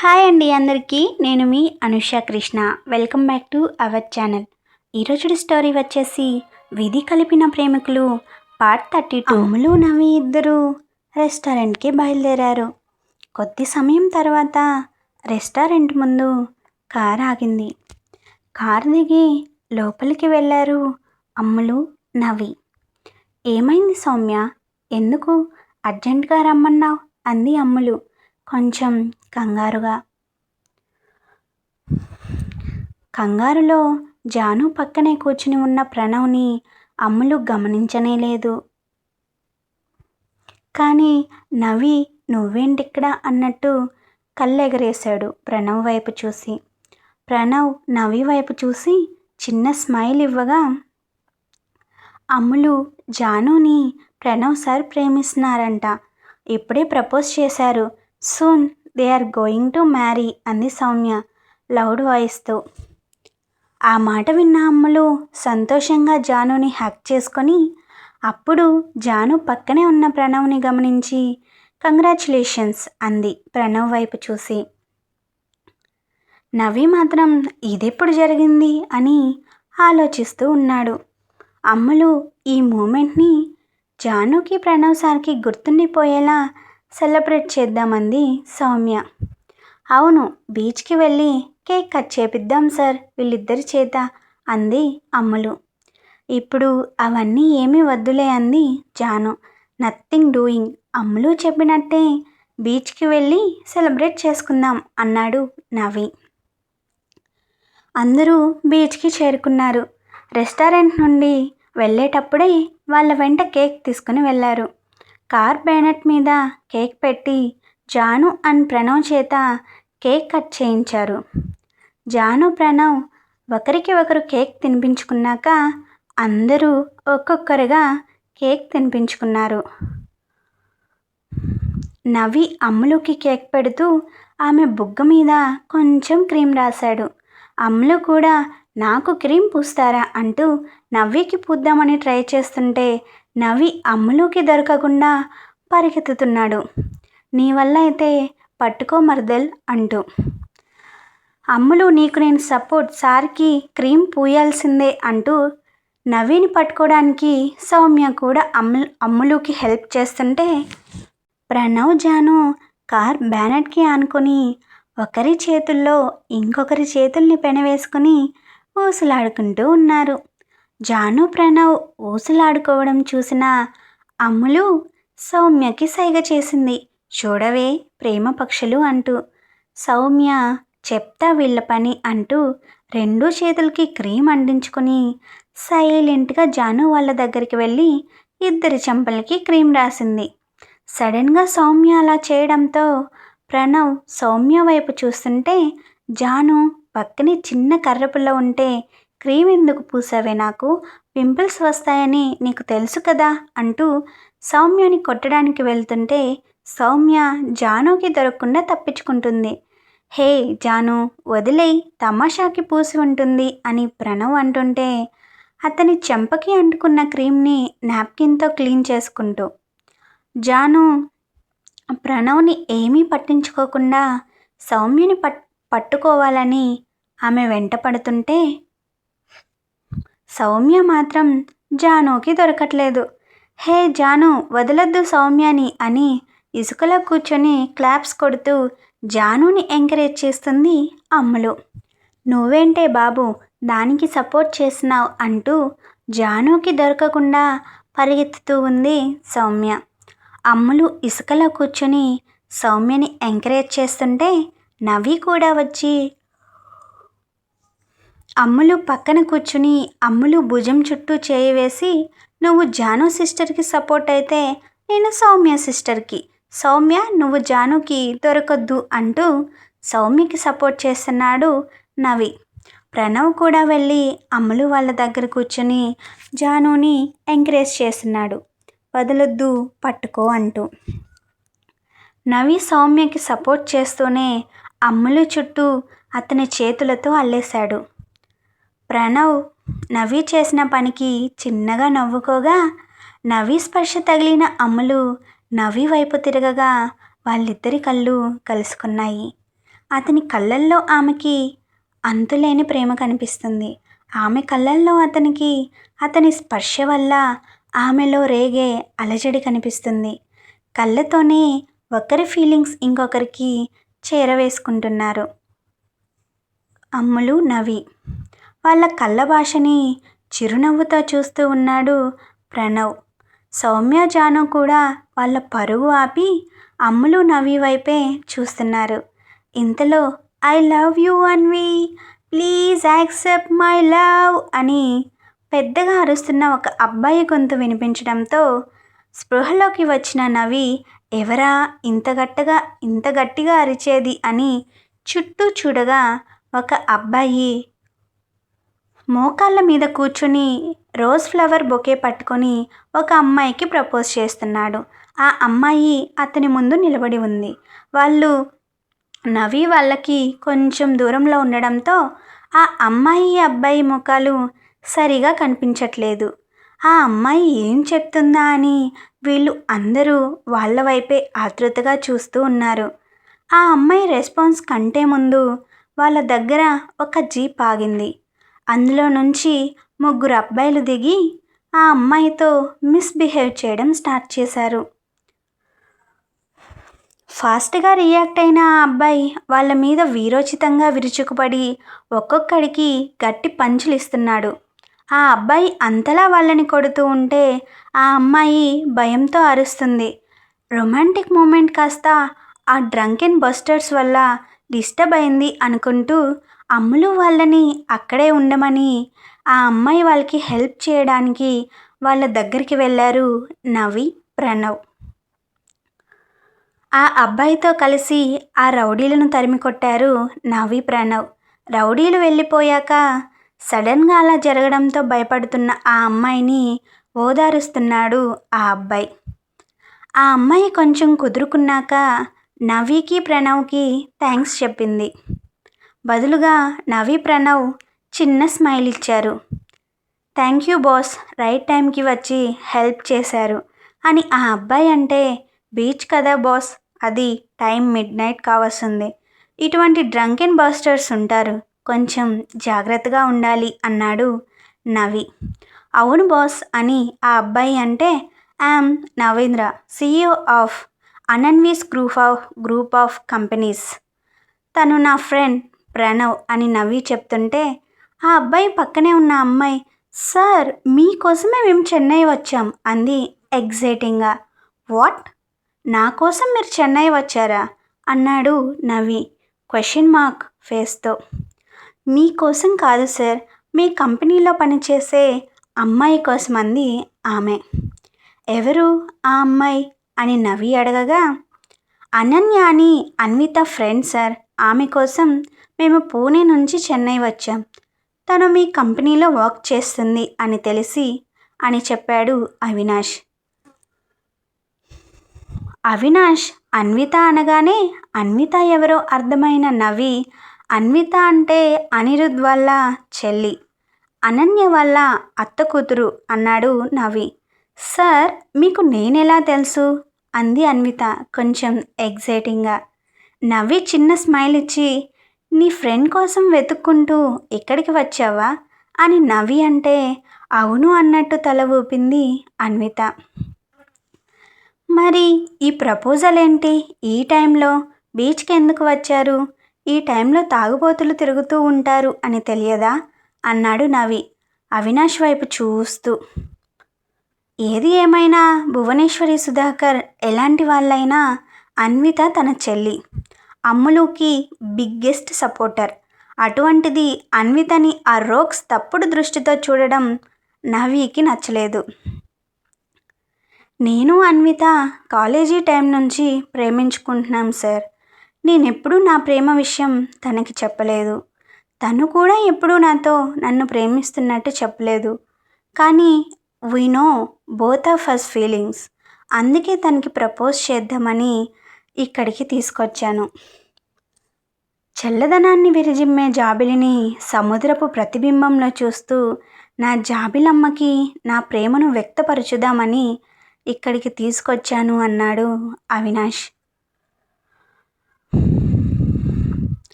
Hi అండి అందరికీ, నేను మీ Anusha Krishna. Welcome back to our channel. ఈరోజు స్టోరీ వచ్చేసి విధి కలిపిన ప్రేమికులు పార్ట్ 32. అమ్ములు నవి ఇద్దరు రెస్టారెంట్కి బయలుదేరారు. కొద్ది సమయం తర్వాత రెస్టారెంట్ ముందు కారు ఆగింది. కారు దిగి లోపలికి వెళ్ళారు అమ్ములు, నవి. ఏమైంది సౌమ్య, ఎందుకు అర్జెంటుగా రమ్మన్నావు అంది అమ్ములు కొంచెం కంగారులో జాను పక్కనే కూర్చుని ఉన్న ప్రణవ్ని అమ్ములు గమనించనే లేదు. కానీ నవి నువ్వేంటిక్కడ అన్నట్టు కళ్ళెగరేశాడు ప్రణవ్ వైపు చూసి. ప్రణవ్ నవి వైపు చూసి చిన్న స్మైల్ ఇవ్వగా, అమ్ములు జానుని ప్రణవ్ సార్ ప్రేమిస్తున్నారంట, ఇప్పుడే ప్రపోజ్ చేశారు, soon they are going to marry అంది సౌమ్య లౌడ్ వాయిస్తో. ఆ మాట విన్న అమ్ములు సంతోషంగా జానుని హక్ చేసుకొని, అప్పుడు జాను పక్కనే ఉన్న ప్రణవ్ని గమనించి కంగ్రాచులేషన్స్ అంది ప్రణవ్ వైపు చూసి. నవి మాత్రం ఇదెప్పుడు జరిగింది అని ఆలోచిస్తూ ఉన్నాడు. అమ్ములు ఈ మూమెంట్ని జానుకి ప్రణవ్ సార్కి గుర్తుండిపోయేలా సెలబ్రేట్ చేద్దామంది సౌమ్య. అవును, బీచ్కి వెళ్ళి కేక్ కట్ చేపిద్దాం సార్ వీళ్ళిద్దరి చేత అంది అమ్ములు. ఇప్పుడు అవన్నీ ఏమీ వద్దులే అంది జాను. నథింగ్ డూయింగ్, అమ్ములు చెప్పినట్టే బీచ్కి వెళ్ళి సెలబ్రేట్ చేసుకుందాం అన్నాడు నవి. అందరూ బీచ్కి చేరుకున్నారు. రెస్టారెంట్ నుండి వెళ్ళేటప్పుడే వాళ్ళ వెంట కేక్ తీసుకుని వెళ్ళారు. కార్ బోనెట్ మీద కేక్ పెట్టి జాను అండ్ ప్రణవ్ చేత కేక్ కట్ చేయించారు. జాను, ప్రణవ్ ఒకరికి ఒకరు కేక్ తినిపించుకున్నాక అందరూ ఒక్కొక్కరుగా కేక్ తినిపించుకున్నారు. నవి అమ్ములుకి కేక్ పెడుతూ ఆమె బుగ్గ మీద కొంచెం క్రీమ్ రాశాడు. అమ్ములు కూడా నాకు క్రీమ్ పూస్తారా అంటూ నవ్వికి పూద్దామని ట్రై చేస్తుంటే నవి అమ్ములుకి దొరకకుండా పరిగెత్తుతున్నాడు. నీ వల్ల అయితే పట్టుకో మర్దల్ అంటూ. అమ్ములు నీకు నేను సపోర్ట్, సార్కి క్రీమ్ పూయాల్సిందే అంటూ నవీని పట్టుకోవడానికి సౌమ్య కూడా అమ్ములుకి హెల్ప్ చేస్తుంటే ప్రణవ్, జాను కార్ బ్యానెట్కి ఆనుకొని ఒకరి చేతుల్లో ఇంకొకరి చేతుల్ని పెనవేసుకుని ఊసులాడుకుంటూ ఉన్నారు. జాను, ప్రణవ్ ఊసులాడుకోవడం చూసిన అమ్ములు సౌమ్యకి సైగ చేసింది, చూడవే ప్రేమ పక్షులు అంటూ. సౌమ్య చెప్తా వీళ్ళ పని అంటూ రెండు చేతులకి క్రీమ్ అంటించుకొని సైలెంట్గా జాను వాళ్ళ దగ్గరికి వెళ్ళి ఇద్దరి చెంపలకి క్రీమ్ రాసింది. సడన్గా సౌమ్య అలా చేయడంతో ప్రణవ్ సౌమ్య వైపు చూస్తుంటే జాను పక్కనే చిన్న కర్రపుల్ల ఉంటే క్రీమ్ ఎందుకు పూసావే, నాకు పింపుల్స్ వస్తాయని నీకు తెలుసు కదా అంటూ సౌమ్యని కొట్టడానికి వెళ్తుంటే సౌమ్య జానుకి దొరకకుండా తప్పించుకుంటుంది. హే జాను వదిలేయ్, తమాషాకి పూసి ఉంటుంది అని ప్రణవ్ అంటుంటే అతని చెంపకి అంటుకున్న క్రీమ్ని నాప్కిన్తో క్లీన్ చేసుకుంటూ జాను ప్రణవ్ని ఏమీ పట్టించుకోకుండా సౌమ్యని పట్టుకోవాలని ఆమె వెంట పడుతుంటే సౌమ్య మాత్రం జానుకి దొరకట్లేదు. హే జాను వదలొద్దు సౌమ్యని అని ఇసుకలో కూర్చొని క్లాప్స్ కొడుతూ జానుని ఎంకరేజ్ చేస్తుంది అమ్ములు. నువ్వేంటే బాబు దానికి సపోర్ట్ చేసినావు అంటూ జానుకి దొరకకుండా పరిగెత్తుతూ ఉంది సౌమ్య. అమ్ములు ఇసుకలో కూర్చొని సౌమ్యని ఎంకరేజ్ చేస్తుంటే నవి కూడా వచ్చి అమ్ములు పక్కన కూర్చుని అమ్ములు భుజం చుట్టూ చేయి వేసి, నువ్వు జాను సిస్టర్కి సపోర్ట్ అయితే నేను సౌమ్య సిస్టర్కి, సౌమ్య నువ్వు జానుకి దొరకొద్దు అంటూ సౌమ్యకి సపోర్ట్ చేస్తున్నాడు నవి. ప్రణవ్ కూడా వెళ్ళి అమ్ములు వాళ్ళ దగ్గర కూర్చొని జానుని ఎంకరేజ్ చేస్తున్నాడు, వదలొద్దు పట్టుకో అంటూ. నవి సౌమ్యకి సపోర్ట్ చేస్తూనే అమ్ములు చుట్టూ అతని చేతులతో అల్లేశాడు. ప్రణవ్ నవి చేసిన పనికి చిన్నగా నవ్వుకోగా నవి స్పర్శ తగిలిన అమ్ములు నవి వైపు తిరగగా వాళ్ళిద్దరి కళ్ళు కలుసుకున్నాయి. అతని కళ్ళల్లో ఆమెకి అంతులేని ప్రేమ కనిపిస్తుంది. ఆమె కళ్ళల్లో అతనికి అతని స్పర్శ వల్ల ఆమెలో రేగే అలజడి కనిపిస్తుంది. కళ్ళతోనే ఒకరి ఫీలింగ్స్ ఇంకొకరికి చేరవేసుకుంటున్నారు అమ్ములు, నవి. వాళ్ళ కళ్ళ భాషని చిరునవ్వుతో చూస్తూ ఉన్నాడు ప్రణవ్. సౌమ్య, జాను కూడా వాళ్ళ పరుగు ఆపి అమ్ములు, నవి వైపే చూస్తున్నారు. ఇంతలో I love you Anvi, please accept my love అని పెద్దగా అరుస్తున్న ఒక అబ్బాయి గొంతు వినిపించడంతో స్పృహలోకి వచ్చిన నవి ఎవరా ఇంత గట్టిగా అరిచేది అని చుట్టూ చూడగా ఒక అబ్బాయి మోకాళ్ళ మీద కూర్చుని రోజ్ ఫ్లవర్ బొకే పట్టుకొని ఒక అమ్మాయికి ప్రపోజ్ చేస్తున్నాడు. ఆ అమ్మాయి అతని ముందు నిలబడి ఉంది. వాళ్ళు నవి వాళ్ళకి కొంచెం దూరంలో ఉండడంతో ఆ అమ్మాయి అబ్బాయి ముఖాలు సరిగా కనిపించట్లేదు. ఆ అమ్మాయి ఏం చెప్తుందా అని వీళ్ళు అందరూ వాళ్ళ వైపే ఆతృతగా చూస్తూ ఉన్నారు. ఆ అమ్మాయి రెస్పాన్స్ కంటే ముందు వాళ్ళ దగ్గర ఒక జీప్ ఆగింది. అందులో నుంచి 3 అబ్బాయిలు దిగి ఆ అమ్మాయితో మిస్బిహేవ్ చేయడం స్టార్ట్ చేశారు. ఫాస్ట్గా రియాక్ట్ అయిన ఆ అబ్బాయి వాళ్ళ మీద వీరోచితంగా విరుచుకుపడి ఒక్కొక్కడికి గట్టి పంచులు ఇస్తున్నాడు. ఆ అబ్బాయి అంతలా వాళ్ళని కొడుతూ ఉంటే ఆ అమ్మాయి భయంతో అరుస్తుంది. రొమాంటిక్ మూమెంట్ కాస్త ఆ డ్రంకెన్ బస్టర్స్ వల్ల డిస్టర్బ్ అయింది అనుకుంటూ అమ్ములు వాళ్ళని అక్కడే ఉండమని ఆ అమ్మాయి వాళ్ళకి హెల్ప్ చేయడానికి వాళ్ళ దగ్గరికి వెళ్ళారు నవి, ప్రణవ్. ఆ అబ్బాయితో కలిసి ఆ రౌడీలను తరిమి కొట్టారు నవి, ప్రణవ్. రౌడీలు వెళ్ళిపోయాక సడన్గా అలా జరగడంతో భయపడుతున్న ఆ అమ్మాయిని ఓదారుస్తున్నాడు ఆ అబ్బాయి. ఆ అమ్మాయి కొంచెం కుదురుకున్నాక నవికి, ప్రణవ్కి థ్యాంక్స్ చెప్పింది. బదులుగా నవి, ప్రణవ్ చిన్న స్మైల్ ఇచ్చారు. థ్యాంక్ యూ బాస్, రైట్ టైంకి వచ్చి హెల్ప్ చేశారు అని ఆ అబ్బాయి అంటే, బీచ్ కదా బాస్, అది టైం మిడ్నైట్ కావస్తుంది. ఇటువంటి డ్రంకెన్ బస్టర్స్ ఉంటారు, కొంచెం జాగ్రత్తగా ఉండాలి అన్నాడు నవి. అవును బాస్ అని ఆ అబ్బాయి అంటే, ఐఎమ్ నవేంద్ర, CEO ఆఫ్ అనన్వీస్ గ్రూప్ ఆఫ్ కంపెనీస్. తను నా ఫ్రెండ్ ప్రణవ్ అని నవి చెప్తుంటే ఆ అబ్బాయి పక్కనే ఉన్న అమ్మాయి, సార్ మీకోసమే మేము చెన్నై వచ్చాం అంది ఎగ్జైటింగ్గా. వాట్, నా కోసం మీరు చెన్నై వచ్చారా అన్నాడు నవి క్వశ్చన్ మార్క్ ఫేస్తో. మీకోసం కాదు సార్, మీ కంపెనీలో పనిచేసే అమ్మాయి కోసం అంది ఆమె. ఎవరు ఆ అమ్మాయి అని నవి అడగగా, అనన్య అని అన్విత ఫ్రెండ్ సార్, ఆమె కోసం మేము పూణే నుంచి చెన్నై వచ్చాం. తను మీ కంపెనీలో వర్క్ చేస్తుంది అని తెలిసి అని చెప్పాడు అవినాష్. అవినాష్ అన్విత అనగానే అన్విత ఎవరో అర్థమైన నవి, అన్విత అంటే అనిరుద్ వాళ్ళ చెల్లి, అనన్య వాళ్ళ అత్త కూతురు అన్నాడు నవి. సార్ మీకు నేనెలా తెలుసు అంది అన్విత కొంచెం ఎగ్జైటింగ్గా. నవి చిన్న స్మైల్ ఇచ్చి, నీ ఫ్రెండ్ కోసం వెతుక్కుంటూ ఇక్కడికి వచ్చావా అని నవి అంటే అవును అన్నట్టు తల ఊపింది అన్విత. మరి ఈ ప్రపోజల్ ఏంటి ఈ టైంలో, బీచ్కి ఎందుకు వచ్చారు, ఈ టైంలో తాగుబోతులు తిరుగుతూ ఉంటారు అని తెలియదా అన్నాడు నవి అవినాష్ వైపు చూస్తూ. ఏది ఏమైనా భువనేశ్వరి సుధాకర్ ఎలాంటి వాళ్ళైనా అన్విత తన చెల్లి, అమ్ములుకి బిగ్గెస్ట్ సపోర్టర్. అటువంటిది అన్వితని ఆ రోక్స్ తప్పుడు దృష్టితో చూడడం నవికి నచ్చలేదు. నేను అన్విత కాలేజీ టైం నుంచి ప్రేమించుకుంటున్నాం సార్. నేనెప్పుడూ నా ప్రేమ విషయం తనకి చెప్పలేదు. తను కూడా ఎప్పుడూ నాతో నన్ను ప్రేమిస్తున్నట్టు చెప్పలేదు. కానీ we know both of us feelings. అందుకే తనకి ప్రపోజ్ చేద్దామని ఇక్కడికి తీసుకొచ్చాను. చల్లదనాన్ని విరజిమ్మే జాబిలిని సముద్రపు ప్రతిబింబంలో చూస్తూ నా జాబిలమ్మకి నా ప్రేమను వ్యక్తపరచుదామని ఇక్కడికి తీసుకొచ్చాను అన్నాడు అవినాష్.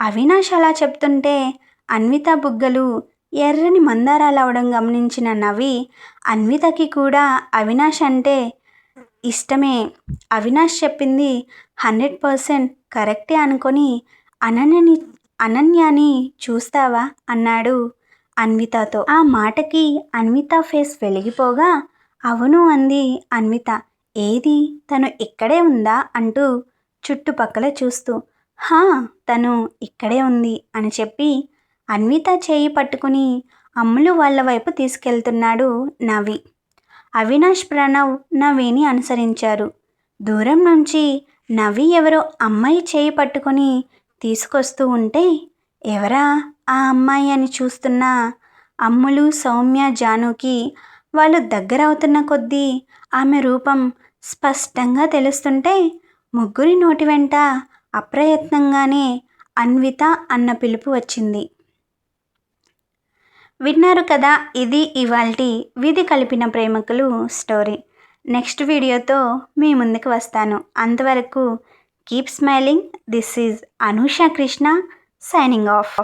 అవినాష్ అలా చెప్తుంటే అన్విత బుగ్గలు ఎర్రని మందారాలు అవడం గమనించిన నవి అన్వితకి కూడా అవినాష్ అంటే ఇష్టమే, అవినాష్ చెప్పింది 100% కరెక్టే అనుకొని అనన్యని చూస్తావా అన్నాడు అన్వితతో. ఆ మాటకి అన్విత ఫేస్ వెలిగిపోగా అవును అంది అన్విత. ఏది తను ఇక్కడే ఉందా అంటూ చుట్టుపక్కల చూస్తూ. హా, తను ఇక్కడే ఉంది అని చెప్పి అన్విత చేయి పట్టుకుని అమ్ములు వాళ్ళ వైపు తీసుకెళ్తున్నాడు నవి. అవినాష్, ప్రణవ్ నవిని అనుసరించారు. దూరం నుంచి నవి ఎవరో అమ్మాయి చేయి పట్టుకొని తీసుకొస్తూ ఉంటే ఎవరా ఆ అమ్మాయి అని చూస్తున్న అమ్ములు, సౌమ్య, జానుకి వాళ్ళు దగ్గరవుతున్న కొద్దీ ఆమె రూపం స్పష్టంగా తెలుస్తుంటే ముగ్గురి నోటి వెంట అప్రయత్నంగానే అన్విత అన్న పిలుపు వచ్చింది. విన్నారు కదా, ఇది ఇవాల్టి విధి కలిపిన ప్రేమికులు స్టోరీ. నెక్స్ట్ వీడియోతో మీ ముందుకు వస్తాను. అంతవరకు keep smiling. This is Anusha Krishna signing off.